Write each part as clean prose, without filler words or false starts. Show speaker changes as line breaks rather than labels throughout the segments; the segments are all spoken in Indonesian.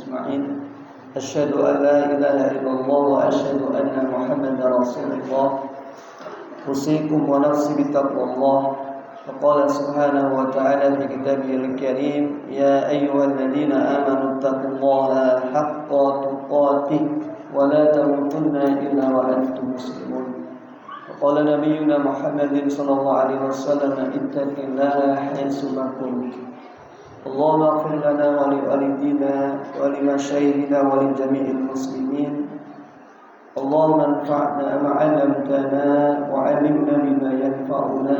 أجمعين أشهد أن لا إله إلا الله وأشهد أن محمدا رسول الله أوصيكم ونفسي بتقوى الله فقال سبحانه وتعالى في كتابه الكريم يا أيها الذين آمنوا اتقوا الله حق تقاته ولا تموتن إلا وأنتم مسلمون وقال نبينا محمد صلى الله عليه وسلم اتق الله حيثما كنت اللهم اغفر لنا ولوالدينا ولمشايخنا ولجميع المسلمين اللهم انفعنا ما علمتنا وعلمنا بما ينفعنا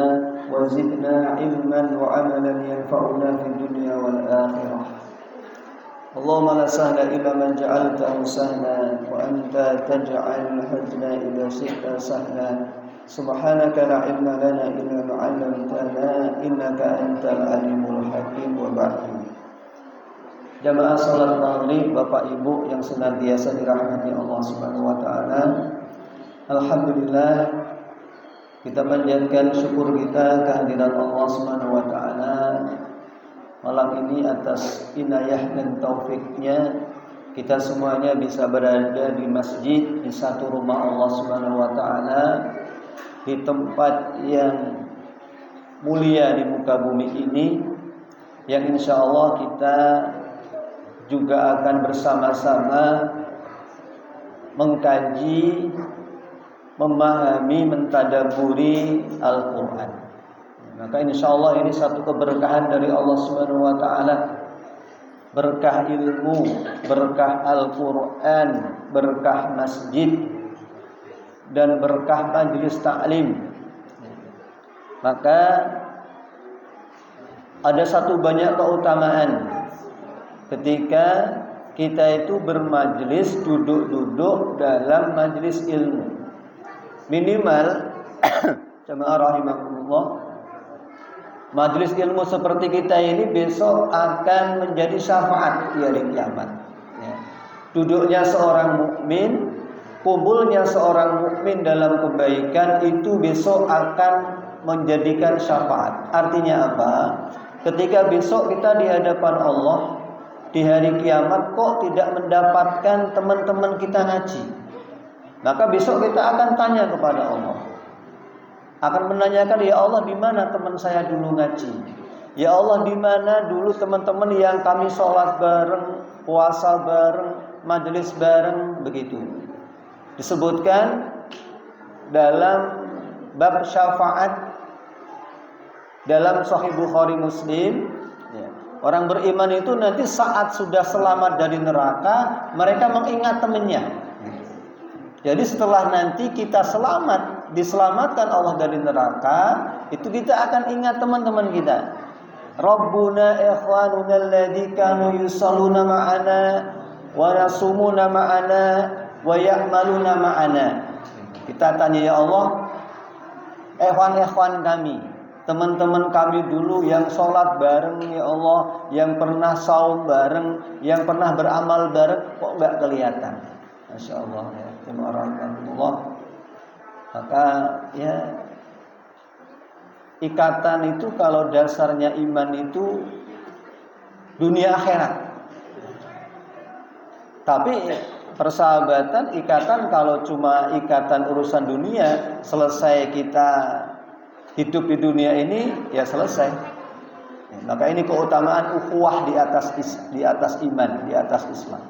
وزدنا علما وعملا ينفعنا في الدنيا والآخرة اللهم لا سهل إلا من جعلته سهلا وأنت تجعل الحزن إذا شئت سهلا سبحانك لا علم لنا إلا ما علمتنا إنك أنت العليم الحكيم وبعد. Jamaah salat maghrib, Bapak Ibu yang senantiasa dirahmati Allah Subhanahu wa taala. Alhamdulillah kita panjatkan syukur kita kehadiran Allah Subhanahu wa taala malam ini atas inayah dan taufiknya kita semuanya bisa berada di masjid di satu rumah Allah Subhanahu wa taala di tempat yang mulia di muka bumi ini yang insya Allah kita juga akan bersama-sama mengkaji, memahami, mentadaburi Al-Quran. Maka insya Allah ini satu keberkahan dari Allah Subhanahu wa taala. Berkah ilmu, berkah Al-Quran, berkah masjid, dan berkah majelis taklim. Maka ada satu banyak keutamaan ketika kita itu bermajlis, duduk-duduk dalam majlis ilmu. Minimal jamaah rahimakumullah, majlis ilmu seperti kita ini besok akan menjadi syafaat di hari kiamat. Duduknya seorang mukmin, kumpulnya seorang mukmin dalam kebaikan itu besok akan menjadikan syafaat. Artinya apa? Ketika besok kita di hadapan Allah di hari kiamat kok tidak mendapatkan teman-teman kita ngaji, maka besok kita akan tanya kepada Allah, akan menanyakan, ya Allah, di mana teman saya dulu ngaji? Ya Allah, di mana dulu teman-teman yang kami sholat bareng, puasa bareng, majelis bareng, begitu. Disebutkan dalam bab syafaat dalam Sahih Bukhari Muslim, orang beriman itu nanti saat sudah selamat dari neraka, mereka mengingat temannya. Jadi setelah nanti kita selamat, diselamatkan Allah dari neraka, itu kita akan ingat teman-teman kita. Rabbuna ikhwanuna alladzi kanu yusalluna ma'ana wa yasumuna ma'ana wa ya'maluna ma'ana. Kita tanya, ya Allah, ikhwan-ikhwan kami, teman-teman kami dulu yang sholat bareng, ya Allah, yang pernah saum bareng, yang pernah beramal bareng, kok enggak kelihatan? Masya Allah, ya. Alhamdulillah. Maka ya, ikatan itu kalau dasarnya iman itu dunia akhirat. Tapi persahabatan, ikatan kalau cuma ikatan urusan dunia, selesai kita hidup di dunia ini ya selesai. Maka ini keutamaan ukhuwah di atas iman, di atas Islam.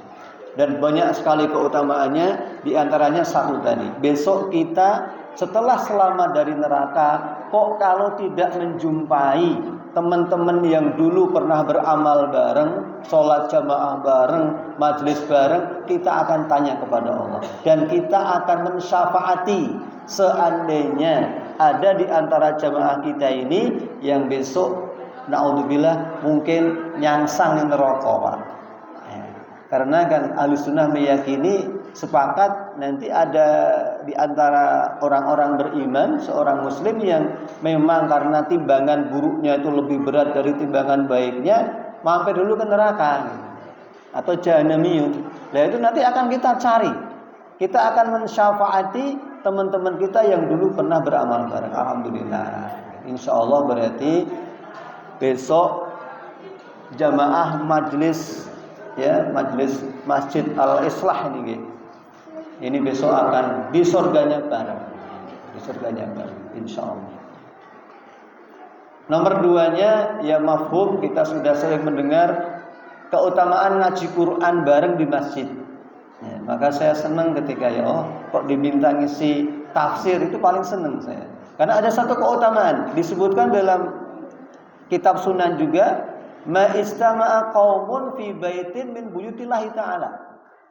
Dan banyak sekali keutamaannya, di antaranya satu tadi. Besok kita setelah selamat dari neraka, kok kalau tidak menjumpai teman-teman yang dulu pernah beramal bareng, sholat jamaah bareng, majlis bareng, kita akan tanya kepada Allah. Dan kita akan mensyafaati seandainya ada di antara jamaah kita ini yang besok naudzubillah mungkin nyangsang neraka, Pak. Karena kan Ahlussunnah meyakini, sepakat nanti ada di antara orang-orang beriman seorang muslim yang memang karena timbangan buruknya itu lebih berat dari timbangan baiknya, mampir dulu ke neraka atau jahanamiyun. Nah itu nanti akan kita cari. Kita akan mensyafaati teman-teman kita yang dulu pernah beramal bareng. Alhamdulillah. Insya Allah berarti besok jamaah majlis ya majelis Masjid Al-Islah ini gitu. Ini besok akan di surganya bareng. Di surganya bareng insyaallah. Nomor 2-nya ya mafhum, kita sudah sering mendengar keutamaan ngaji Quran bareng di masjid. Ya, maka saya senang ketika kok diminta ngisi tafsir, itu paling senang saya. Karena ada satu keutamaan disebutkan dalam kitab Sunan juga, ma istama'a qaumun fi baitin min buyutillahi ta'ala.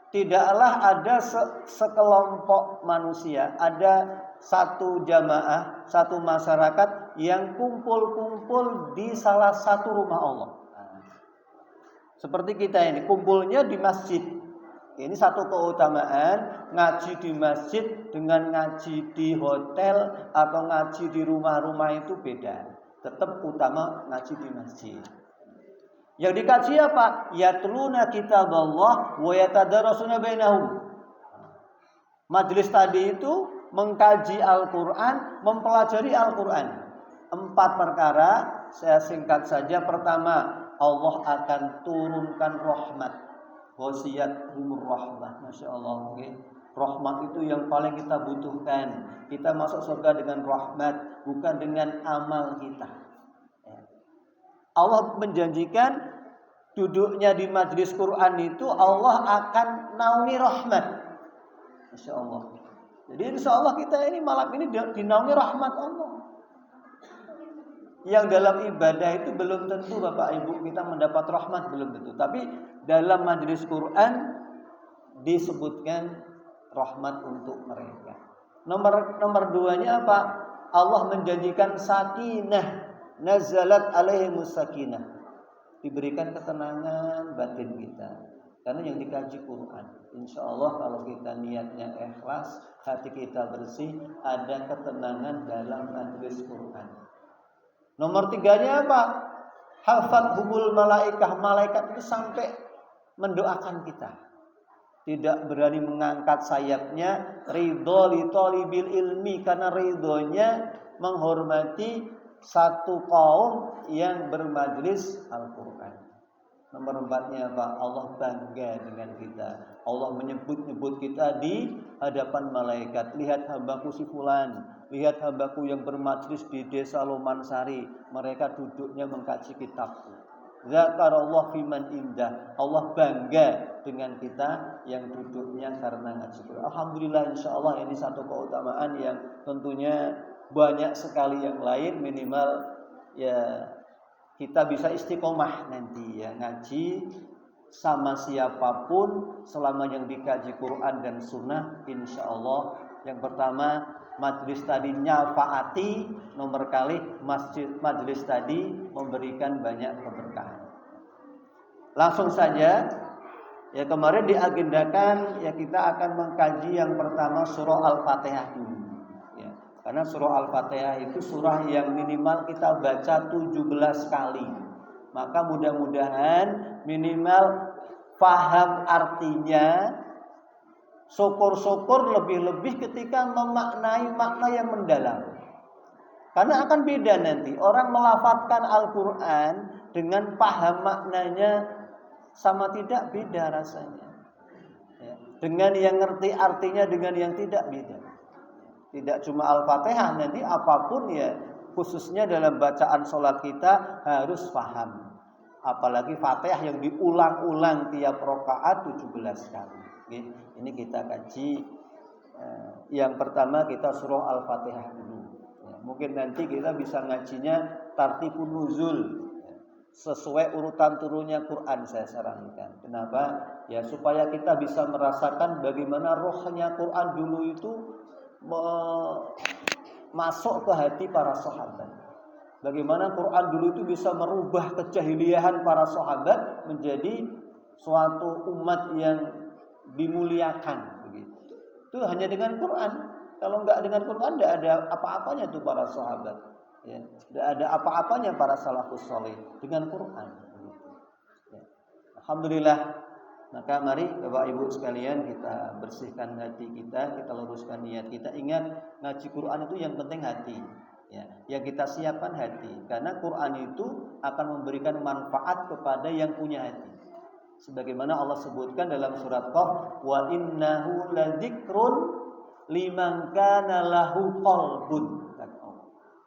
Tidaklah ada sekelompok manusia, ada satu jamaah, satu masyarakat yang kumpul-kumpul di salah satu rumah Allah. Seperti kita ini kumpulnya di masjid. Ini satu keutamaan, ngaji di masjid dengan ngaji di hotel atau ngaji di rumah-rumah itu beda. Tetap utama ngaji di masjid. Yang dikaji apa? Yatluna kitaballah wa yatadarasuna bainahum. Majelis tadi itu mengkaji Al-Quran, mempelajari Al-Quran. 4 perkara, saya singkat saja. Pertama, Allah akan turunkan rahmat. Wasiyat umur rahmat. Masya Allah. Okay. Rahmat itu yang paling kita butuhkan. Kita masuk surga dengan rahmat, bukan dengan amal kita. Allah menjanjikan duduknya di majelis Quran itu Allah akan naungi rahmat. Masya Allah. Jadi insya Allah kita ini malam ini dinaungi rahmat Allah. Yang dalam ibadah itu belum tentu Bapak Ibu kita mendapat rahmat, belum tentu. Tapi dalam majelis Quran disebutkan rahmat untuk mereka. Nomor 2-nya apa? Allah menjanjikan sakinah. Nazalat alaihimus sakinah. Diberikan ketenangan batin kita. Karena yang dikaji Quran. Insya Allah kalau kita niatnya ikhlas, hati kita bersih, ada ketenangan dalam majelis Quran. Nomor 3-nya apa? Hafathumul malaikah. Malaikat itu sampai mendoakan kita. Tidak berani mengangkat sayapnya. Ridho li talibil ilmi. Karena ridhonya menghormati satu kaum yang bermajlis Al-Quran. Nomor 4-nya apa? Allah bangga dengan kita. Allah menyebut-nyebut kita di hadapan malaikat. Lihat hambaku si fulan, lihat hambaku yang bermajlis di desa Lomansari. Mereka duduknya mengkaji kitabku. Zakarallah fiman indah. Allah bangga dengan kita yang duduknya karena ngaji Quran. Alhamdulillah, insya Allah ini satu keutamaan yang tentunya banyak sekali yang lain. Minimal ya kita bisa istiqomah nanti ya ngaji sama siapapun selama yang dikaji Quran dan Sunnah. Insya Allah yang pertama majlis tadi nyafaati, nomor kali majlis tadi memberikan banyak keberkahan. Langsung saja ya, kemarin diagendakan ya kita akan mengkaji yang pertama surah Al-Fatihah dulu. Karena surah Al-Fatihah itu surah yang minimal kita baca 17 kali. Maka mudah-mudahan minimal paham artinya. Syukur-syukur lebih-lebih ketika memaknai makna yang mendalam. Karena akan beda nanti. Orang melafadzkan Al-Quran dengan paham maknanya sama tidak beda rasanya. Dengan yang ngerti artinya dengan yang tidak beda. Tidak cuma Al-Fatihah, nanti apapun ya, khususnya dalam bacaan sholat kita harus paham. Apalagi Fatihah yang diulang-ulang tiap rakaat 17 kali. Ini kita kaji. Yang pertama kita surah Al-Fatihah dulu. Mungkin nanti kita bisa ngajinya tartibun nuzul. Sesuai urutan turunnya Quran saya sarankan. Kenapa? Ya supaya kita bisa merasakan bagaimana rohnya Quran dulu itu masuk ke hati para sahabat. Bagaimana Quran dulu itu bisa merubah kejahiliahan para sahabat menjadi suatu umat yang dimuliakan begitu. Itu hanya dengan Quran. Kalau enggak dengan Quran enggak ada apa-apanya tuh para sahabat. Ya, enggak ada apa-apanya para salafus saleh dengan Quran begitu. Ya. Alhamdulillah. Maka mari Bapak Ibu sekalian kita bersihkan hati kita, kita luruskan niat kita. Ingat ngaji Quran itu yang penting hati. Ya, yang kita siapkan hati. Karena Quran itu akan memberikan manfaat kepada yang punya hati. Sebagaimana Allah sebutkan dalam surat Qaf, wa innahu ladzikrun liman kana lahu qalbun.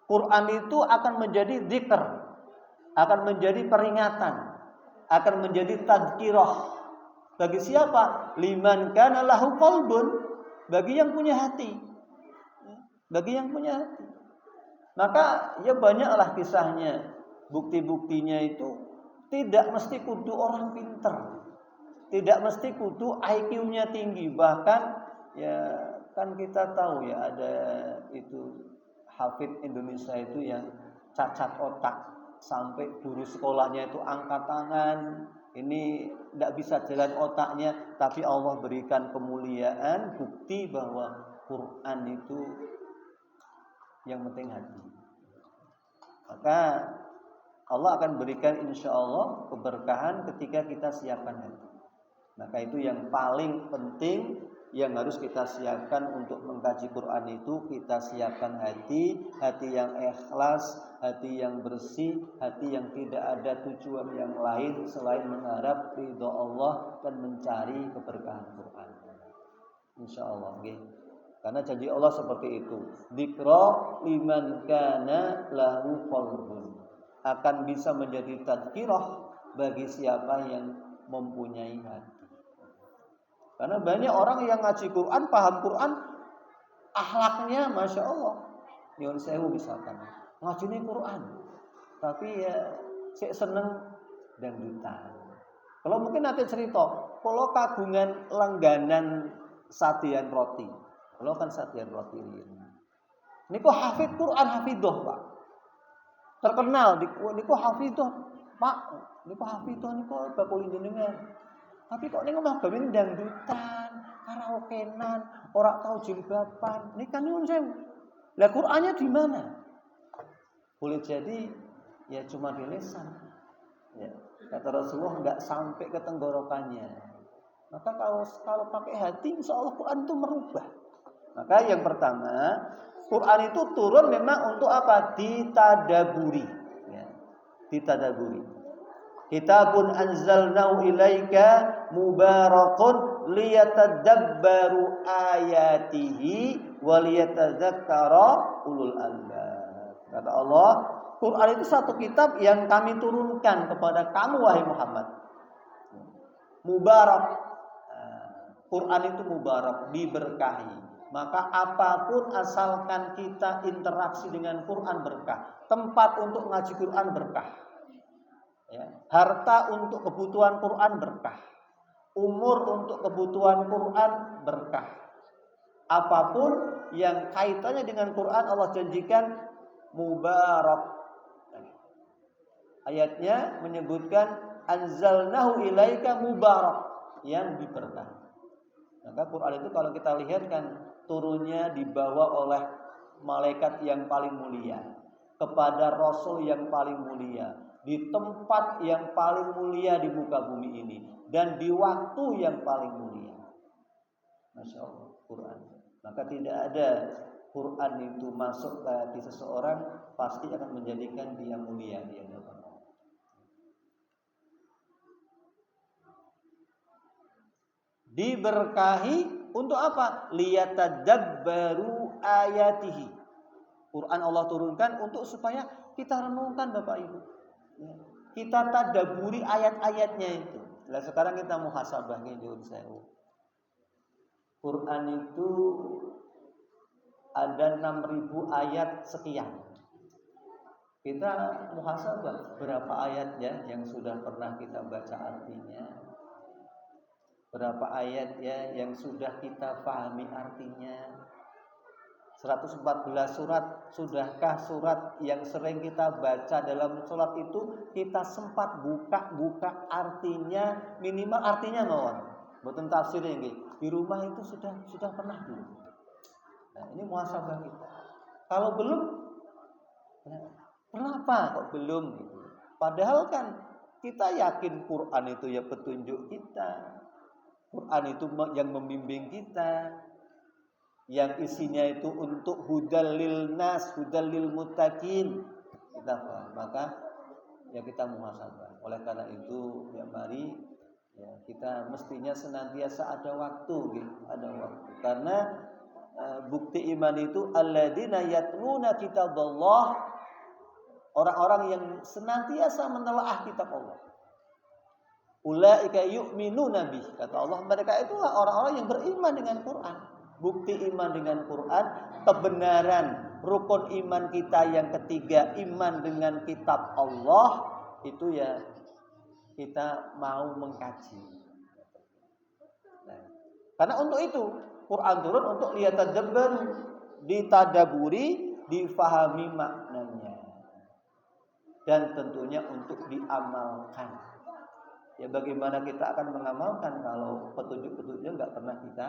Quran itu akan menjadi dzikr, akan menjadi peringatan, akan menjadi tadzkirah. Bagi siapa? Liman kana lahu qalbun, bagi yang punya hati. Bagi yang punya hati. Maka ya banyaklah kisahnya. Bukti-buktinya itu tidak mesti kudu orang pinter. Tidak mesti kudu IQ-nya tinggi. Bahkan ya kan kita tahu ya ada itu hafid Indonesia itu yang cacat otak. Sampai guru sekolahnya itu angkat tangan. Ini tidak bisa jalan otaknya. Tapi Allah berikan kemuliaan. Bukti bahwa Quran itu yang penting hati. Maka Allah akan berikan insya Allah keberkahan ketika kita siapkan hati. Maka itu yang paling penting yang harus kita siapkan untuk mengkaji Quran itu. Kita siapkan hati yang ikhlas, hati yang bersih, hati yang tidak ada tujuan yang lain selain mengharap ridha Allah dan mencari keberkahan Quran. Insya Allah. Okay. Karena janji Allah seperti itu. Dzikra liman kana lahu qalbun. Akan bisa menjadi tadzkirah bagi siapa yang mempunyai hati. Karena banyak orang yang ngaji Quran, paham Quran, akhlaknya Masya Allah. Nyun sewu misalkan. Ngajine Quran. Tapi ya sik seneng dangdutan. Kalau mungkin nanti cerita, kalau kagungan langganan sadean roti. Kalau kan sadean roti ini. Niku hafid Quran hafidhoh, Pak. Terkenal niku hafidhoh, Pak. Niku hafidhoh niku bakul jenengan. Tapi kok niku mah gawe dangdutan, karaokean, ora tahu jilbaban. Niki kan nyuwun sewu. Lah Qur'annya di mana? Boleh jadi ya cuma di lisan. Ya, kata Rasulullah enggak sampai ke tenggorokannya. Maka kalau pakai hati insyaallah Quran itu merubah. Maka yang pertama, Quran itu turun memang untuk apa? Ditadaburi. Ya. Ditadaburi. Kitabun anzalnahu ilaika mubarakun liyatadabbaru ayatihi wa liyatadzakkara ulul albab. Kata Allah, Quran itu satu kitab yang kami turunkan kepada kamu wahai Muhammad. Mubarak. Quran itu mubarak, diberkahi. Maka apapun asalkan kita interaksi dengan Quran berkah. Tempat untuk ngaji Quran berkah. Ya. Harta untuk kebutuhan Quran berkah. Umur untuk kebutuhan Quran berkah. Apapun yang kaitannya dengan Quran Allah janjikan mubarak. Ayatnya menyebutkan anzalnahu ilaika mubarak, yang diberkahi. Maka Quran itu kalau kita lihat kan turunnya dibawa oleh malaikat yang paling mulia kepada Rasul yang paling mulia di tempat yang paling mulia di muka bumi ini dan di waktu yang paling mulia. Masya Allah Quran. Maka tidak ada Quran itu masuk ke hati seseorang pasti akan menjadikan dia mulia di hadapan Allah. Diberkahi untuk apa? Liyatadabbaru ayatihi. Quran Allah turunkan untuk supaya kita renungkan Bapak Ibu. Kita tadaburi ayat-ayatnya itu. Nah, sekarang kita muhasabah nyuwun sewu. Quran itu ada 6.000 ayat sekian. Kita muhasabah berapa ayatnya yang sudah pernah kita baca artinya. Berapa ayat ya yang sudah kita pahami artinya. 114 surat, sudahkah surat yang sering kita baca dalam sholat itu kita sempat buka artinya, minimal artinya mawon. Mboten tafsir nggih. Di rumah itu sudah pernah belum? Nah, ini muhasabah kita. Kalau belum, kenapa kok belum gitu? Padahal kan kita yakin Quran itu ya petunjuk kita. Quran itu yang membimbing kita. Yang isinya itu untuk hudal lil nas, hudal lil muttaqin. Kita paham, maka ya kita muhasabah. Oleh karena itu ya mari Ya, kita mestinya senantiasa ada waktu, gitu. Ada waktu. Karena bukti iman itu alladzina yatluna kitaballah, orang-orang yang senantiasa menelaah kitab Allah. Ulaika yu'minuna bih, kata Allah, mereka itulah orang-orang yang beriman dengan Quran. Bukti iman dengan Quran, kebenaran rukun iman kita yang ketiga, iman dengan kitab Allah, itu ya kita mau mengkaji. Nah, karena untuk itu Quran turun untuk liyatadabbaru, ditadaburi, difahami maknanya, dan tentunya untuk diamalkan. Ya, bagaimana kita akan mengamalkan kalau petunjuk-petunjuknya nggak pernah kita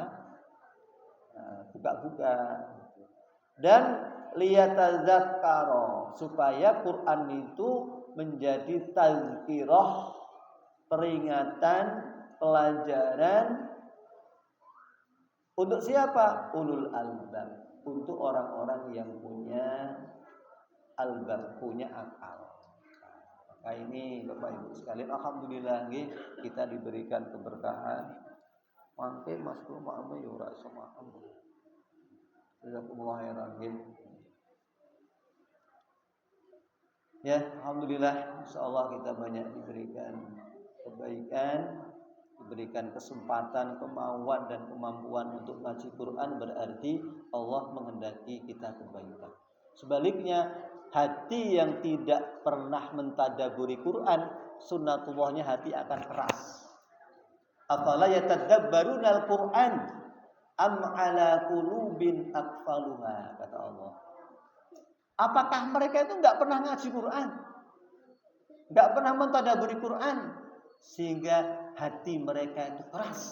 buka-buka. Dan liyatadzakkara, supaya Quran itu menjadi tazkirah, peringatan, pelajaran untuk siapa? Ulul albab, untuk orang-orang yang punya albab, punya akal. Maka ini Bapak Ibu sekalian, alhamdulillah kita diberikan keberkahan. Mangke Mas Bro maaf ya ora sama kamu. Jazakumullah khairan. Ya, alhamdulillah, insyaallah kita banyak diberikan kebaikan, diberikan kesempatan, kemauan dan kemampuan untuk ngaji Quran, berarti Allah menghendaki kita kebaikan. Sebaliknya, hati yang tidak pernah mentadaburi Quran, sunnatullahnya hati akan keras. Afala yatadabbaruna al-Quran am ala qulubin aqfaluha, kata Allah. Apakah mereka itu enggak pernah ngaji Quran? Enggak pernah mentadaburi Quran sehingga hati mereka itu keras?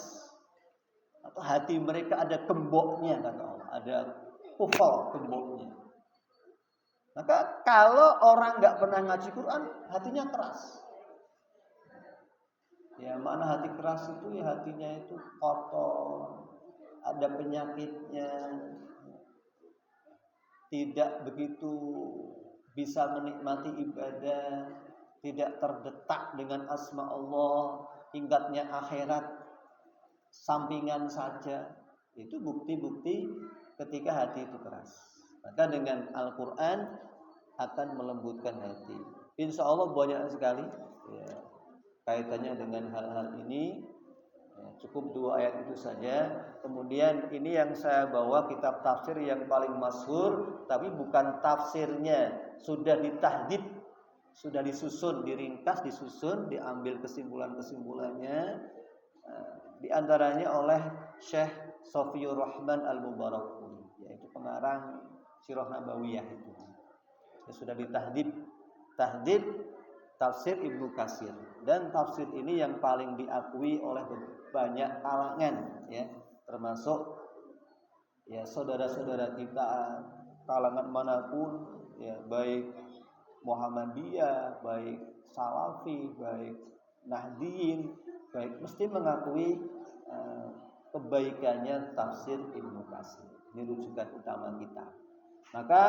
Atau hati mereka ada gemboknya, kata Allah, ada kufal gemboknya. Maka kalau orang enggak pernah ngaji Quran, hatinya keras. Ya, makna hati keras itu ya hatinya itu kotor, ada penyakitnya, tidak begitu bisa menikmati ibadah, tidak terdetak dengan asma Allah, ingatnya akhirat, sampingan saja. Itu bukti-bukti ketika hati itu keras. Maka dengan Al-Quran akan melembutkan hati. Insya Allah banyak sekali ya, kaitannya dengan hal-hal ini. Cukup 2 ayat itu saja. Kemudian ini yang saya bawa kitab tafsir yang paling masyhur, tapi bukan tafsirnya, sudah ditahdid, sudah disusun, diringkas, disusun, diambil kesimpulan-kesimpulannya, di antaranya oleh Syekh Sofiyur Rahman Al-Mubarakpuri, yaitu pengarang Sirah Nabawiyah itu. Ya, sudah ditahdid, tafsir Ibnu Katsir, dan tafsir ini yang paling diakui oleh banyak kalangan, ya, termasuk ya saudara-saudara kita kalangan manapun, ya, baik Muhammadiyah, baik Salafi, baik Nahdiyin, baik mesti mengakui kebaikannya tafsir Ibnu Katsir. Ini rujukan utama kita. Maka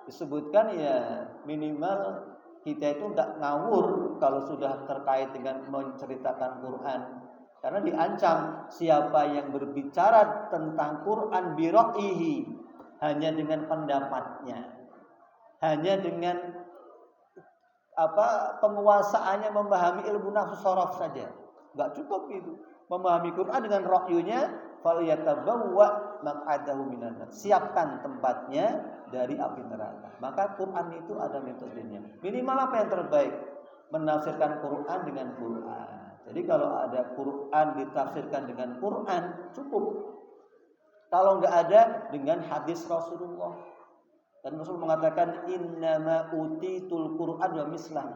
disebutkan ya minimal kita itu tidak ngawur kalau sudah terkait dengan menceritakan Quran, karena diancam siapa yang berbicara tentang Quran biraihi, hanya dengan pendapatnya, hanya dengan penguasaannya memahami ilmu nahwu sharaf saja, nggak cukup itu. Memahami Quran dengan ra'yunya, falyatabawwa maq'adahu minan nar, siapkan tempatnya dari api neraka. Maka Quran itu ada metodenya. Minimal apa yang terbaik? Menafsirkan Quran dengan Quran. Jadi kalau ada Quran ditafsirkan dengan Quran, cukup. Kalau nggak ada, dengan hadis Rasulullah. Dan Rasul mengatakan innama utitul Quran wa mislah.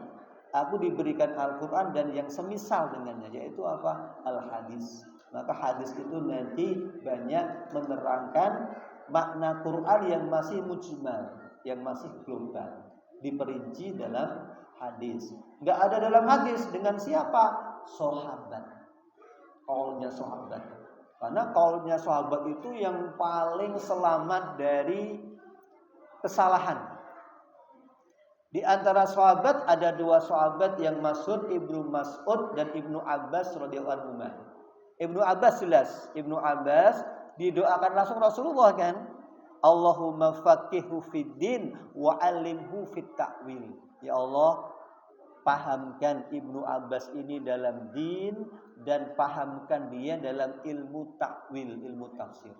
Aku diberikan Al-Quran dan yang semisal dengannya, yaitu apa? Al-hadis. Maka hadis itu nanti banyak menerangkan makna Quran yang masih mujmal, yang masih global, diperinci dalam hadis. Enggak ada dalam hadis dengan siapa? Sahabat. Qaulnya sahabat. Karena qaulnya sahabat itu yang paling selamat dari kesalahan. Di antara sahabat ada dua sahabat yang masyhur, Ibnu Mas'ud dan Ibnu Abbas radhiyallahu anhu. Ibnu Abbas jelas, Ibnu Abbas didoakan langsung Rasulullah kan. Allahumma faqihhu fid din wa 'allimhu fit ta'wil. Ya Allah, pahamkan Ibnu Abbas ini dalam din dan pahamkan dia dalam ilmu takwil, ilmu tafsir.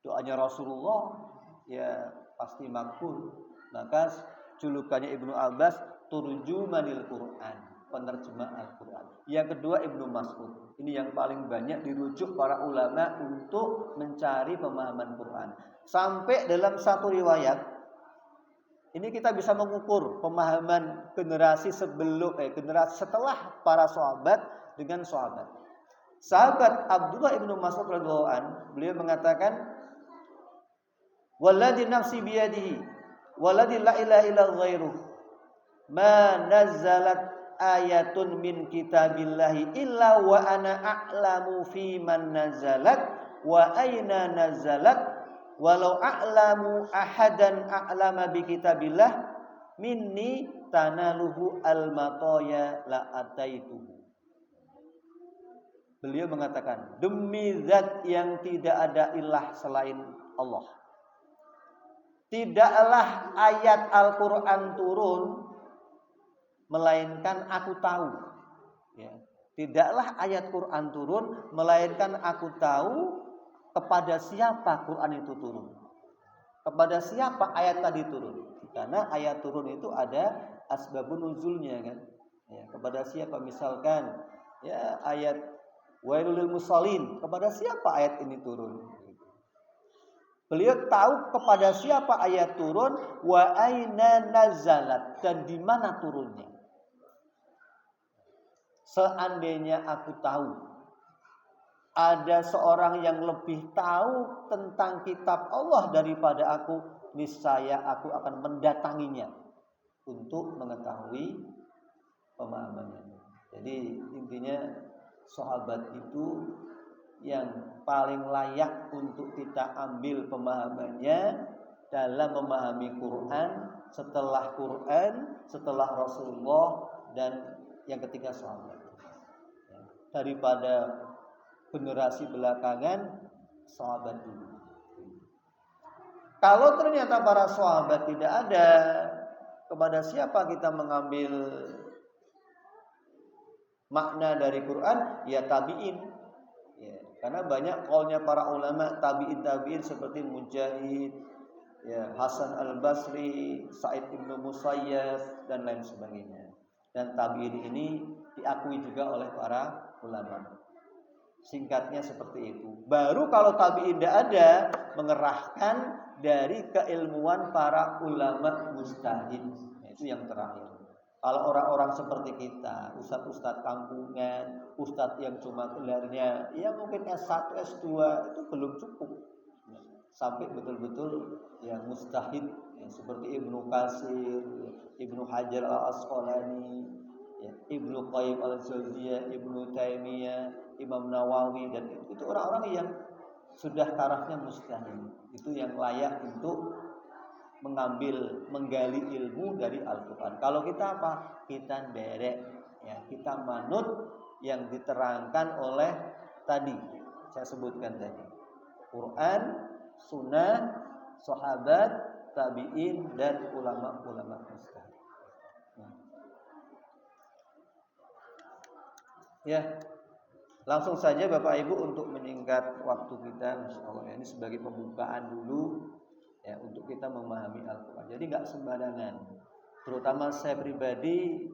Doanya Rasulullah ya pasti makbul. Maka julukannya Ibnu Abbas turjumanil Quran, penerjemah Al-Quran. Yang kedua Ibnu Mas'ud. Ini yang paling banyak dirujuk para ulama untuk mencari pemahaman Quran. Sampai dalam satu riwayat, ini kita bisa mengukur pemahaman generasi generasi setelah para sahabat dengan sahabat. Sahabat Abdullah Ibnu Mas'ud radhiyallahu anhu, beliau mengatakan, "Walladzi nafsi biyadihi, walladzi la ilaha illa ghairuh, ma nazzalat ayatun min kitabillahi illa wa ana a'lamu fi man nazalat wa aina nazalat walau a'lamu ahadan a'lama bi kitabillah minni tanaluhu al-mataya la ataituhu." Beliau mengatakan, demi zat yang tidak ada ilah selain Allah, tidaklah ayat Al-Quran turun melainkan aku tahu. Ya. Tidaklah ayat Quran turun melainkan aku tahu kepada siapa Quran itu turun, kepada siapa ayat tadi turun. Karena ayat turun itu ada asbabun nuzulnya kan. Ya, kepada siapa misalkan ya ayat wailul lil musallin, kepada siapa ayat ini turun. Beliau tahu kepada siapa ayat turun, wa aina nazalat, dan di mana turunnya. Seandainya aku tahu ada seorang yang lebih tahu tentang kitab Allah daripada aku, niscaya aku akan mendatanginya untuk mengetahui pemahamannya. Jadi intinya sahabat itu yang paling layak untuk kita ambil pemahamannya dalam memahami Quran, setelah Rasulullah, dan yang ketiga sahabat. Daripada generasi belakangan, sahabat dulu. Kalau ternyata para sahabat tidak ada, kepada siapa kita mengambil makna dari Quran? Ya tabi'in. Ya, karena banyak qaulnya para ulama tabi'in seperti Mujahid, ya, Hasan al-Basri, Sa'id ibnu Musayyab, dan lain sebagainya. Dan tabi'in ini diakui juga oleh para ulama. Singkatnya seperti itu. Baru kalau tabi'in tidak ada, mengerahkan dari keilmuan para ulama mujtahid. Itu yang terakhir. Kalau orang-orang seperti kita, ustadz-ustadz kampungan, ustadz yang cuma gelarnya ya mungkin S1, S2 itu belum cukup. Sampai betul-betul yang mujtahid ya, seperti Ibnu Katsir, Ibnu Hajar al-Asqalani, ya, Ibnu Qayyim al-Jauziyah, Ibnu Taimiyah, Imam Nawawi, dan itu orang-orang yang sudah tarafnya mujtahid. Itu yang layak untuk menggali ilmu dari Al-Quran. Kalau kita apa? Kita derek, ya, kita manut yang diterangkan oleh tadi saya sebutkan tadi. Quran, sunnah, sahabat, tabi'in, dan ulama-ulama mujtahid. Ya, langsung saja Bapak Ibu untuk menyingkat waktu kita, insyaallah ini sebagai pembukaan dulu ya untuk kita memahami Al-Quran. Jadi nggak sembarangan. Terutama saya pribadi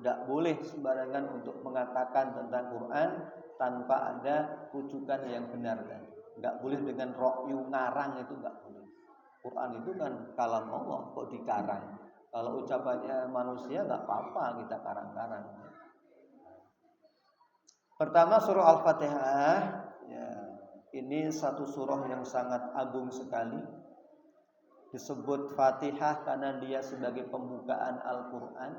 nggak boleh sembarangan untuk mengatakan tentang Quran tanpa ada rujukan yang benar. Nggak boleh dengan ra'yu ngarang, itu nggak boleh. Quran itu kan kalam Allah, kok dikarang. Kalau ucapannya manusia nggak apa-apa kita karang-karang. Pertama surah Al-Fatihah, ya, ini satu surah yang sangat agung sekali. Disebut Fatihah karena dia sebagai pembukaan Al-Quran.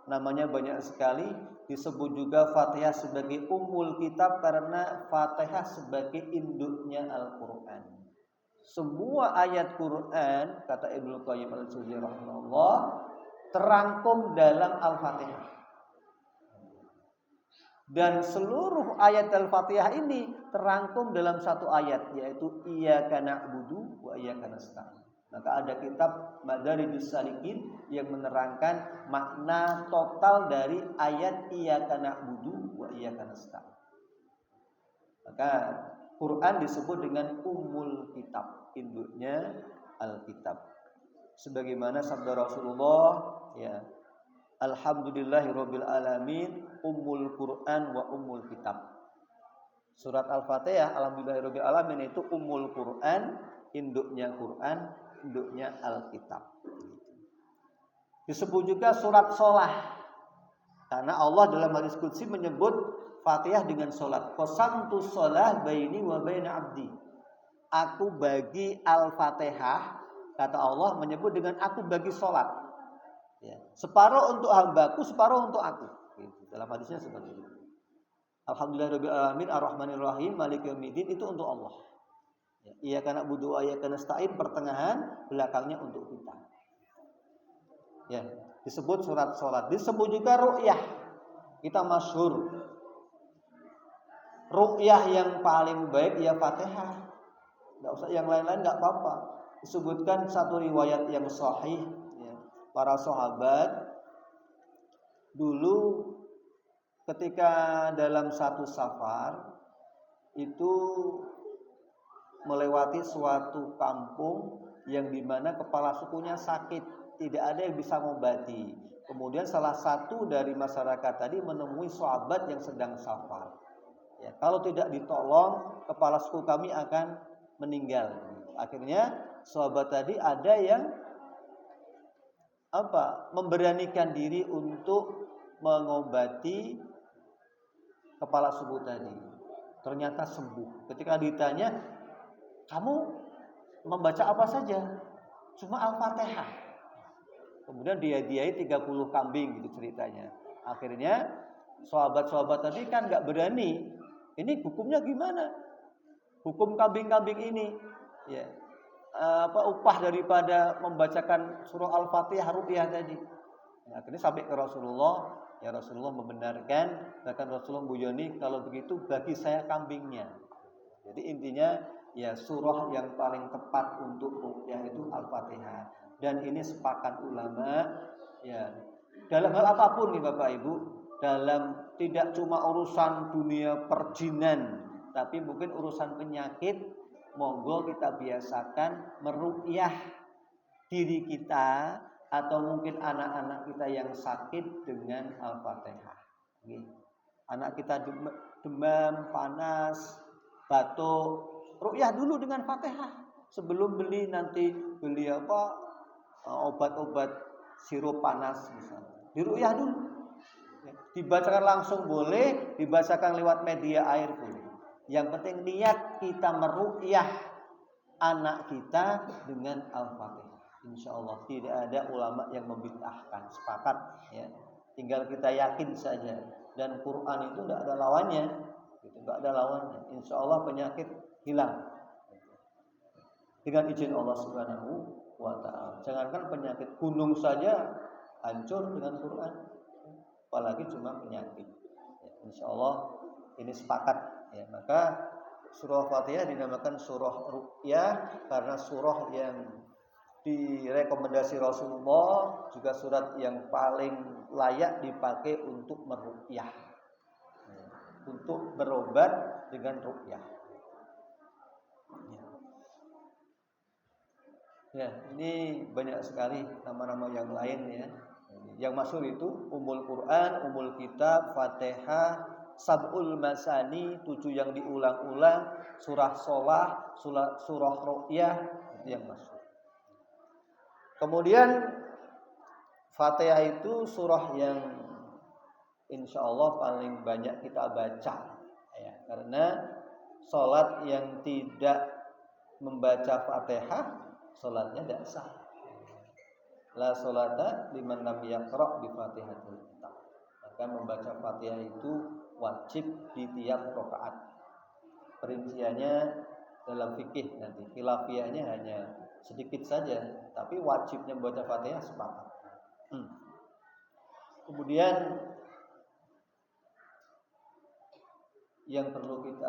Namanya banyak sekali. Disebut juga Fatihah sebagai Ummul Kitab karena Fatihah sebagai induknya Al-Quran. Semua ayat Quran, kata Ibnu Qayyim al-Jauziyah rahimahullah, terangkum dalam Al-Fatihah. Dan seluruh ayat Al-Fatihah ini terangkum dalam satu ayat, yaitu Iyyaka na'budu wa iyyaka nasta'in. Maka ada kitab Madarijus Salikin yang menerangkan makna total dari ayat Iyyaka na'budu wa iyyaka nasta'in. Maka Quran disebut dengan Ummul Kitab, induknya Alkitab. Sebagaimana sabda Rasulullah, ya, Alhamdulillahirabbil alamin, Ummul Quran wa Ummul Kitab. Surat Al-Fatihah, Alhamdulillahirabbil alamin, itu Ummul Quran, induknya Quran, induknya Alkitab. Disebut juga surat Shalah, karena Allah dalam hadis qudsi menyebut Fatihah dengan salat. Qasamtu shalah baini wa baina abdi. Aku bagi Al-Fatihah, kata Allah menyebut dengan aku bagi salat. Ya, separuh untuk hambaku, separuh untuk aku. Gitu. Dalam hadisnya seperti itu. Alhamdulillahirabbil alamin arrahmanir rahim maliki yaumiddin, itu untuk Allah. Ya, Iyyaka na'budu wa iyyaka nasta'in, pertengahan, belakangnya untuk kita. Ya, disebut surat salat. Disebut juga ru'yah. Kita masyhur. Ru'yah yang paling baik ya Fatihah. Enggak usah yang lain-lain, enggak apa-apa. Disebutkan satu riwayat yang sahih, ya. Para sahabat dulu ketika dalam satu safar itu melewati suatu kampung yang dimana kepala sukunya sakit, tidak ada yang bisa mengobati. Kemudian salah satu dari masyarakat tadi menemui sahabat yang sedang safar. Ya, kalau tidak ditolong, kepala suku kami akan meninggal. Akhirnya sahabat tadi ada yang memberanikan diri untuk mengobati kepala suku tadi. Ternyata sembuh. Ketika ditanya, kamu membaca apa saja? Cuma Al-Fatihah. Kemudian dihadiahi 30 kambing, gitu ceritanya. Akhirnya sahabat-sahabat tadi kan gak berani. Ini hukumnya gimana? Hukum kambing-kambing ini, ya, upah daripada membacakan surah Al-Fatihah ruqyah tadi. Ya, akhirnya sampai ke Rasulullah, ya Rasulullah membenarkan, bahkan Rasulullah buyoni, kalau begitu bagi saya kambingnya. Jadi intinya ya surah yang paling tepat untuk ruqyah itu Al-Fatihah. Dan ini sepakat ulama, ya, dalam hal apapun nih Bapak Ibu, dalam tidak cuma urusan dunia perjinan, tapi mungkin urusan penyakit, monggo kita biasakan meruqyah diri kita atau mungkin anak-anak kita yang sakit dengan Al-Fatihah. Anak kita demam, panas, batuk, ruqyah dulu dengan Fatihah. Sebelum beli obat-obat sirup panas misalnya. Diruqyah dulu. Dibacakan langsung boleh, dibacakan lewat media air boleh. Yang penting niat kita meruqyah anak kita dengan Al-Fatihah. Insyaallah tidak ada ulama yang membid'ahkan, sepakat, ya. Tinggal kita yakin saja. Dan Quran itu tidak ada lawannya, gitu, tidak ada lawannya. Insyaallah penyakit hilang dengan izin Allah Subhanahu wa ta'ala. Jangankan penyakit, gunung saja hancur dengan Quran, apalagi cuma penyakit. Ya, insyaallah ini sepakat, ya. Maka surah Fatihah dinamakan surah ruqyah karena surah yang direkomendasi Rasulullah, juga surat yang paling layak dipakai untuk meruqyah, ya, untuk berobat dengan ruqyah. Ya, ini banyak sekali nama-nama yang lain, ya. Yang masyhur itu Ummul Quran, Ummul Kitab, Fatihah, Sab'ul Masani, 7 yang diulang-ulang, surah Shalah, surah Ruqyah, itu yang masyhur. Kemudian Fatihah itu surah yang insyaallah paling banyak kita baca, ya, karena salat yang tidak membaca Fatihah salatnya tidak sah. La sholata liman lam yaqra bi Fatihatil Kitab. Maka membaca Fatihah itu wajib di tiap rakaat. Perinciannya dalam fikih nanti, khilafiyahnya hanya sedikit saja, tapi wajibnya membaca Fatihah sepakat. Kemudian yang perlu kita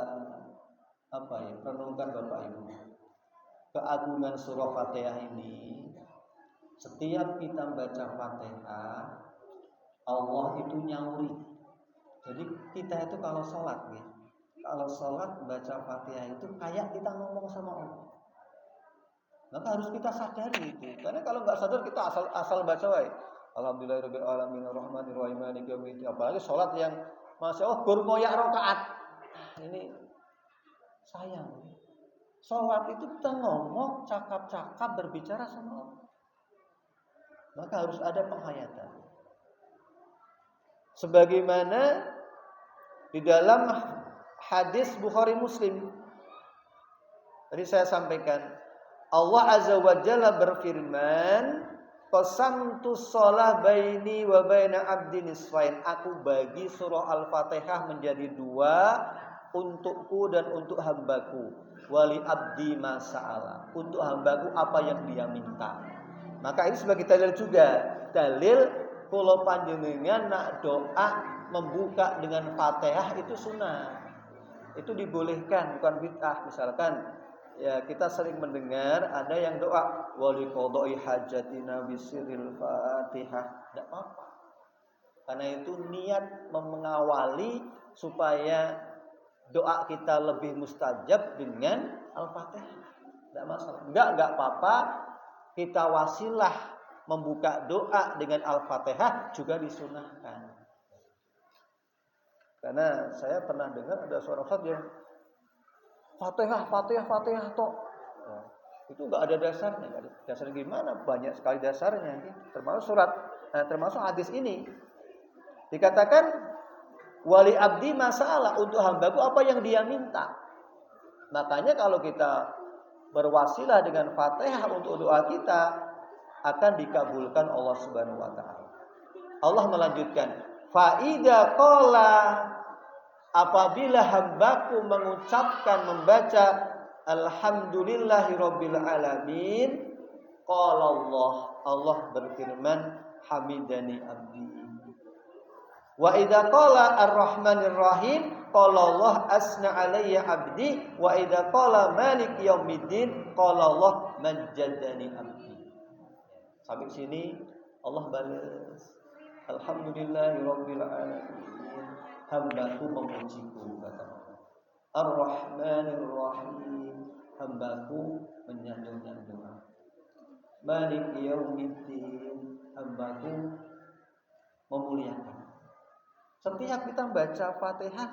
renungkan Bapak Ibu, keagungan surah Fatihah ini. Setiap kita baca Fatihah, Allah itu nyauri. Jadi kita itu kalau sholat baca Fatihah itu kayak kita ngomong sama Allah. Maka harus kita sadari itu. Karena kalau nggak sadar kita asal baca wae. Alhamdulillahirabbil alamin arrahmanir rahim maliki yaumiddin. Apalagi sholat yang masya Allah gur ngoyak rakaat. Ini sayang. Sholat itu kita ngomong, cakap-cakap, berbicara sama Allah. Maka harus ada penghayatan. Sebagaimana di dalam hadis Bukhari Muslim, tadi saya sampaikan, Allah Azza wa Jalla berfirman, qasamtu shalah baini wa baina abdi nisfain. Aku bagi surah Al-Fatihah menjadi dua, untukku dan untuk hambaku. Wali abdi masa'ala, untuk hambaku apa yang dia minta. Maka ini sebagai dalil juga. Dalil kalau panjenengan nak doa membuka dengan Fatihah itu sunnah. Itu dibolehkan, bukan bid'ah. Misalkan ya kita sering mendengar ada yang doa wali qadai hajatina bisiril Fatihah. Tidak apa-apa. Karena itu niat mengawali supaya doa kita lebih mustajab dengan Al-Fatihah. Tidak masalah. Enggak apa-apa. Kita wasilah membuka doa dengan Al-Fatihah juga disunahkan. Karena saya pernah dengar ada seorang ustaz yang Fatihah toh. Nah, itu enggak ada dasarnya. Dasarnya gimana? Banyak sekali dasarnya. Termasuk hadis ini. Dikatakan wali abdi masalah, untuk hambaku apa yang dia minta. Makanya kalau kita berwasilah dengan Fatihah untuk doa kita, akan dikabulkan Allah Subhanahu wa taala. Allah melanjutkan, fa idza qala, apabila hambaku mengucapkan membaca alhamdulillahirabbil alamin, qala Allah berfirman hamidani abdi. Wa idza qala ar-rahmanir rahim qala Allah asna alayya abdi. Wa idza qala maliki yaumiddin qala Allah majjadani abdi. Sampai sini Allah balas alhamdulillahirabbil alamin, hambaku memujiku, kata Allah. Ar-rahmanir rahim, hambaku menyanjung-nyanjung. Maliki yaumiddin, hambaku memuliakan. Setiap kita baca Fatihah,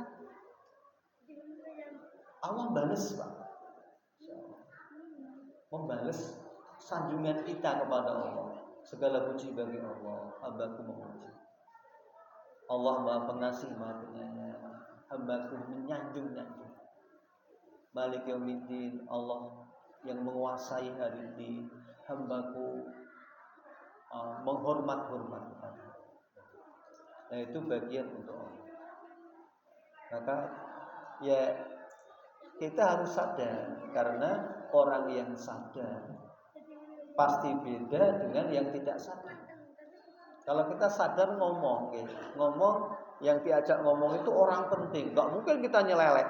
Allah balas, Pak. Membalas sanjungan kita kepada Allah. Segala puji bagi Allah, hambaku memuji. Allah Maha Pengasih, Maha Penyayang, hambaku menyanjung-nyanjung. Malik yaumiddin, Allah yang menguasai hari ini, hambaku menghormat-hormat kepada. Nah itu bagian untuk Allah. Maka ya kita harus sadar, karena orang yang sadar pasti beda dengan yang tidak sadar. Kalau kita sadar ngomong yang diajak ngomong itu orang penting, nggak mungkin kita nyelelek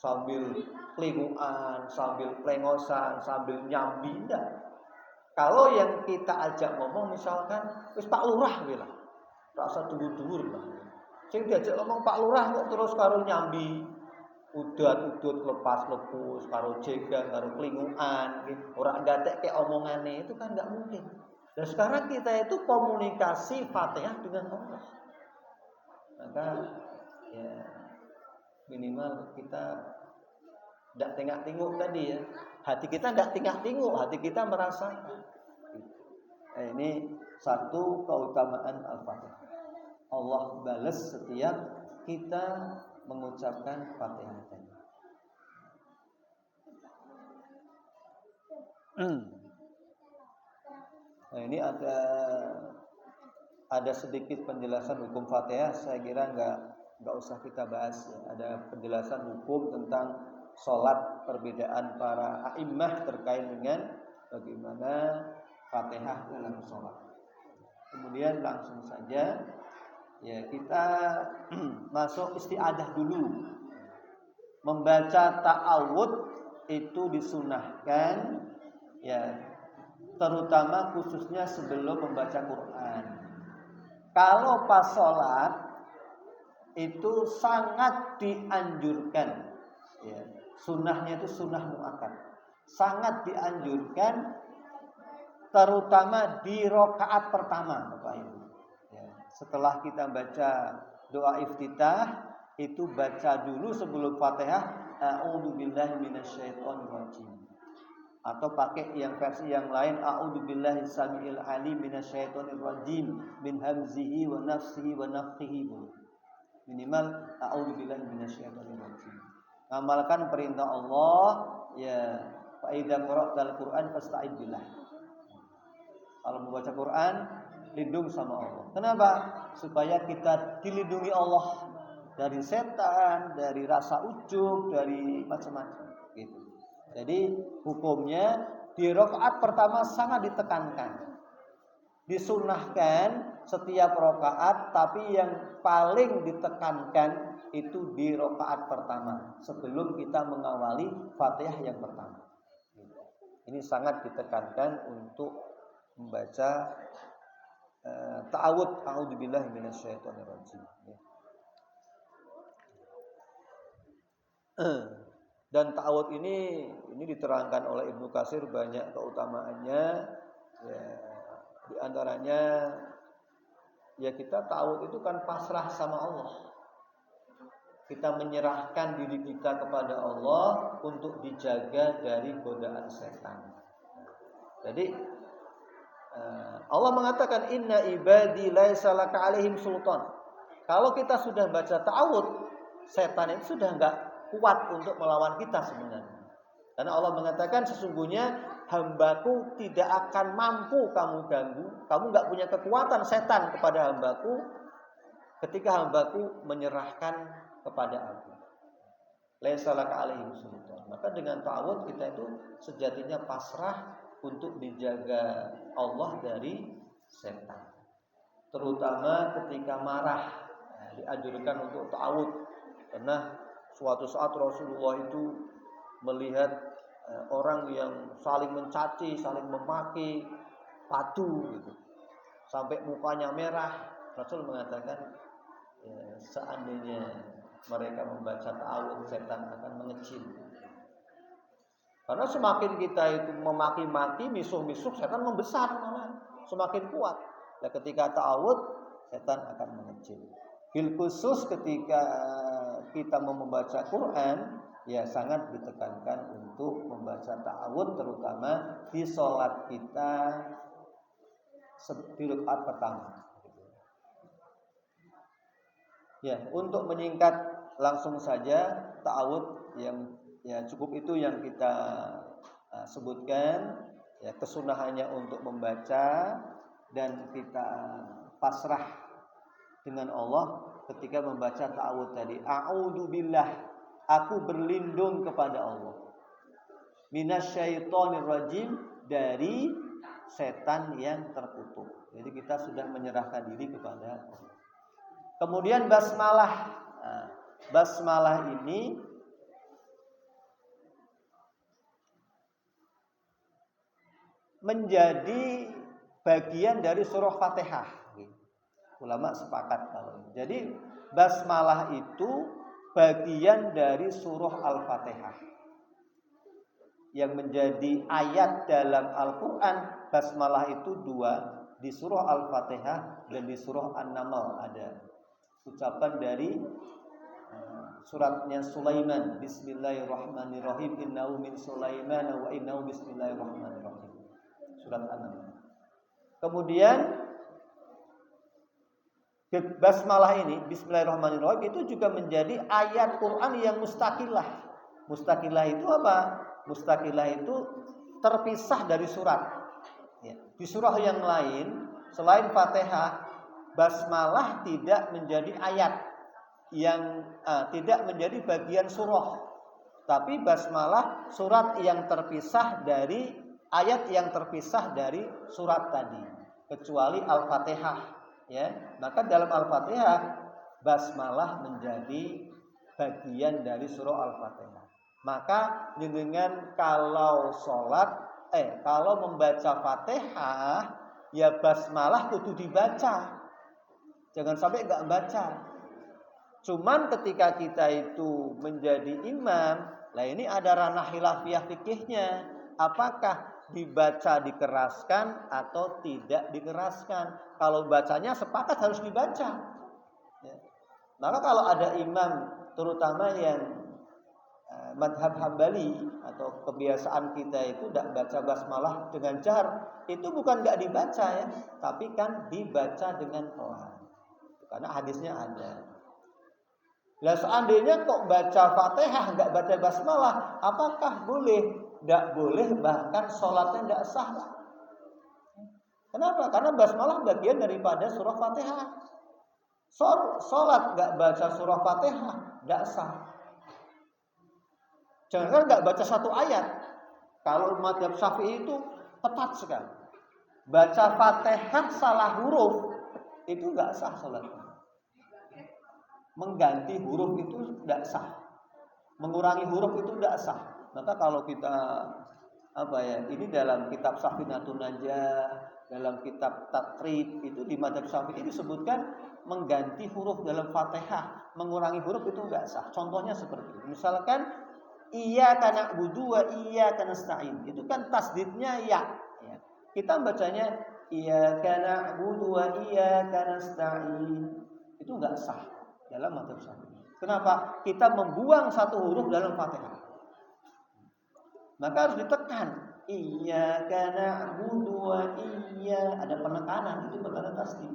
sambil pelinguan, sambil plengosan, sambil nyambi, enggak. Kalau yang kita ajak ngomong misalkan wis Pak Lurah bilang, rasa dhuwur-dhuwur lah. Sing diajak ngomong Pak Lurah kok terus karo nyambi, udut lepas-lepus, karo jegan, karo klinguan, ora gatekke omongane, itu kan enggak mungkin. Dan sekarang kita itu komunikasi Fatihah dengan Allah. Maka ya minimal kita enggak tengah-tengok tadi ya. Hati kita enggak tengah-tengok, hati kita merasakan. Nah, ini satu keutamaan Al-Fatihah. Allah balas setiap kita mengucapkan Fatihah tadi. Nah, ini ada sedikit penjelasan hukum Fatihah. Saya kira nggak usah kita bahas ya. Ada penjelasan hukum tentang sholat, perbedaan para a'immah terkait dengan bagaimana Fatihah dalam sholat. Kemudian langsung saja ya kita masuk isti'adzah dulu. Membaca ta'awudz itu disunahkan ya, terutama khususnya sebelum membaca Quran. Kalau pas sholat itu sangat dianjurkan ya. Sunnahnya itu sunnah muakkad. Sangat dianjurkan terutama di rakaat pertama, Bapak Ibu. Ya, setelah kita baca doa iftitah itu baca dulu sebelum Fatihah a'udzubillahi minasyaitonirrajim. Atau pakai yang versi yang lain a'udzubillahi samiil alim minasyaitonirrajim min hamzihi wa nafsihi wa nafthihi. Minimal a'udzubillahi minasyaitonirrajim. Amalkan perintah Allah ya, fa idza qara'tal Qur'an fasta'id billah. Kalau membaca Quran lindung sama Allah. Kenapa? Supaya kita dilindungi Allah dari setan, dari rasa ujub, dari macam-macam gitu. Jadi hukumnya di rakaat pertama sangat ditekankan. Disunahkan setiap rakaat, tapi yang paling ditekankan itu di rakaat pertama sebelum kita mengawali Fatihah yang pertama. Ini sangat ditekankan untuk membaca ta'awudz, a'udzubillahi minasyaitonirrajim. Dan ta'awudz ini diterangkan oleh Ibnu Katsir banyak keutamaannya ya, di antaranya ya kita ta'awudz itu kan pasrah sama Allah. Kita menyerahkan diri kita kepada Allah untuk dijaga dari godaan setan. Jadi Allah mengatakan inna ibadi laisa laka alaihim sultan. Kalau kita sudah baca ta'awudz, setan itu sudah enggak kuat untuk melawan kita sebenarnya. Karena Allah mengatakan sesungguhnya hambaku tidak akan mampu kamu ganggu. Kamu enggak punya kekuatan setan kepada hambaku ketika hambaku menyerahkan kepada aku. Laisa laka alaihim sultan. Maka dengan ta'awudz kita itu sejatinya pasrah untuk dijaga Allah dari setan. Terutama ketika marah, dianjurkan untuk ta'awudz. Karena suatu saat Rasulullah itu melihat orang yang saling mencaci, saling memaki, patu gitu. Sampai mukanya merah. Rasul mengatakan ya, seandainya mereka membaca ta'awudz, setan akan mengecil. Karena semakin kita itu memaki-maki, misuh-misuh, setan membesar malah, semakin kuat. Dan ketika ta'awudz, setan akan mengecil. Bil khusus ketika kita mau membaca Quran, ya sangat ditekankan untuk membaca ta'awudz, terutama di sholat kita di rakaat pertama. Ya, untuk menyingkat langsung saja ta'awudz yang ya cukup itu yang kita sebutkan ya, kesunahannya untuk membaca dan kita pasrah dengan Allah ketika membaca ta'awudz tadi. A'udzubillah, aku berlindung kepada Allah. Minasyaitonirrajim, dari setan yang terkutuk. Jadi kita sudah menyerahkan diri kepada Allah. Kemudian basmalah. Nah, basmalah ini menjadi bagian dari surah Fatihah. Ulama sepakat kalau ini. Jadi basmalah itu bagian dari surah Al-Fatihah. Yang menjadi ayat dalam Al-Quran, basmalah itu dua, di surah Al-Fatihah dan di surah An-Naml ada. Ucapan dari suratnya Sulaiman, Bismillahirrahmanirrahim, innahu min Sulaiman wa innahu bismillahirrahmanirrahim. Surat An-Naml. Kemudian basmalah ini, Bismillahirrahmanirrahim, itu juga menjadi ayat Quran yang mustaqilah. Mustaqilah itu apa? Mustaqilah itu terpisah dari surat. Ya. Di surah yang lain selain Fatihah, basmalah tidak menjadi ayat yang tidak menjadi bagian surah. Tapi basmalah surat yang terpisah dari ayat yang terpisah dari surat tadi.
kecuali Al-Fatihah, ya. Maka dalam Al-Fatihah basmalah menjadi bagian dari surah Al-Fatihah. Maka dengan kalau kalau membaca Fatihah ya basmalah kudu dibaca. Jangan sampai enggak baca. Cuman ketika kita itu menjadi imam, lah ini ada ranah khilafiyah fikihnya. Apakah dibaca dikeraskan atau tidak dikeraskan? Kalau bacanya sepakat harus dibaca. Ya. Maka kalau ada imam, terutama yang madhab Hambali atau kebiasaan kita itu tidak baca basmalah dengan jahar, itu bukan nggak dibaca ya, tapi kan dibaca dengan pelan. Karena hadisnya ada. Lah seandainya kok baca Fatihah nggak baca basmalah, apakah boleh? Tidak boleh, bahkan sholatnya tidak sah. Kenapa? Karena basmalah bagian daripada surah Fatihah. Sholat nggak baca surah Fatihah tidak sah. Jangan nggak baca satu ayat. Kalau mazhab Syafi'i itu ketat sekali. Baca Fatihah salah huruf itu nggak sah sholatnya. Mengganti huruf itu tidak sah, mengurangi huruf itu tidak sah. Maka kalau kita ini dalam kitab Safinatun Najah, dalam kitab Tatrib itu di mazhab Syafi'i disebutkan mengganti huruf dalam Fatihah, mengurangi huruf itu tidak sah. Contohnya seperti itu. Misalkan iyyaka na'budu wa iyyaka nasta'in, itu kan tasdidnya ya. Kita bacanya iyyaka na'budu wa iyyaka nasta'in, itu tidak sah dalam mazhab Syafi'i. Kenapa? Kita membuang satu huruf dalam Fatihah. Maka harus ditekan. Iyyaka na'budu wa ada penekanan, itu bertanda tasdid.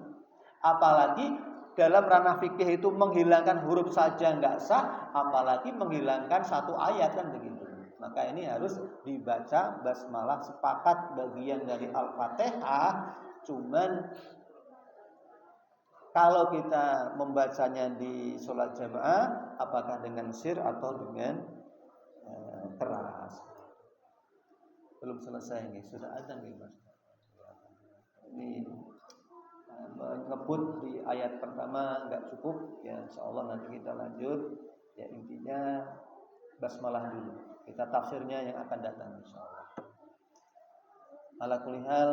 Apalagi dalam ranah fikih itu menghilangkan huruf saja enggak sah, apalagi menghilangkan satu ayat kan begitu. Maka ini harus dibaca basmalah, sepakat bagian dari Al-Fatihah. Cuman kalau kita membacanya di sholat jamaah, apakah dengan sir atau dengan keras? Belum selesai nih, sudah azan nih Mas. Ini ngebut di ayat pertama nggak cukup, ya insyaallah nanti kita lanjut. Ya intinya basmalah dulu. Kita tafsirnya yang akan datang insyaallah. Ala kulli hal,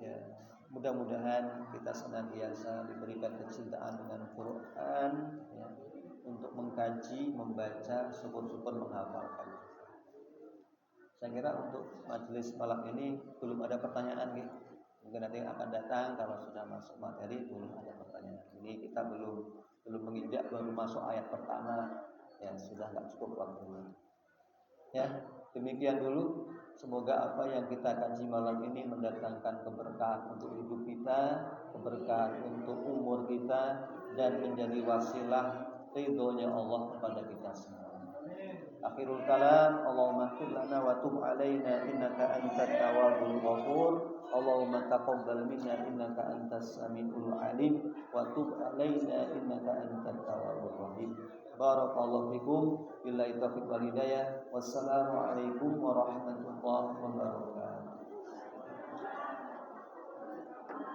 ya mudah-mudahan kita senantiasa diberikan kecintaan dengan Quran, ya, untuk mengkaji, membaca, syukur-syukur menghafalkan. Saya kira untuk majelis malam ini belum ada pertanyaan gitu. Mungkin nanti akan datang kalau sudah masuk materi belum ada pertanyaan. Ini kita belum menginjak, baru masuk ayat pertama, ya sudah nggak cukup waktunya. Ya demikian dulu. Semoga apa yang kita kaji malam ini mendatangkan keberkahan untuk hidup kita, keberkahan untuk umur kita, dan menjadi wasilah ridhonya Allah kepada kita semua. Akhirul kalam, Allahumma ighfir lana wa tub alaina innaka antat tawwabur ghafur. Allahumma taqabbal minna innaka antas samiul alim wa tub alaina innaka antat tawwabur rahim. Barakallahu fikum, billahi taufiq wal hidayah. Wassalamu alaikum warahmatullahi wabarakatuh.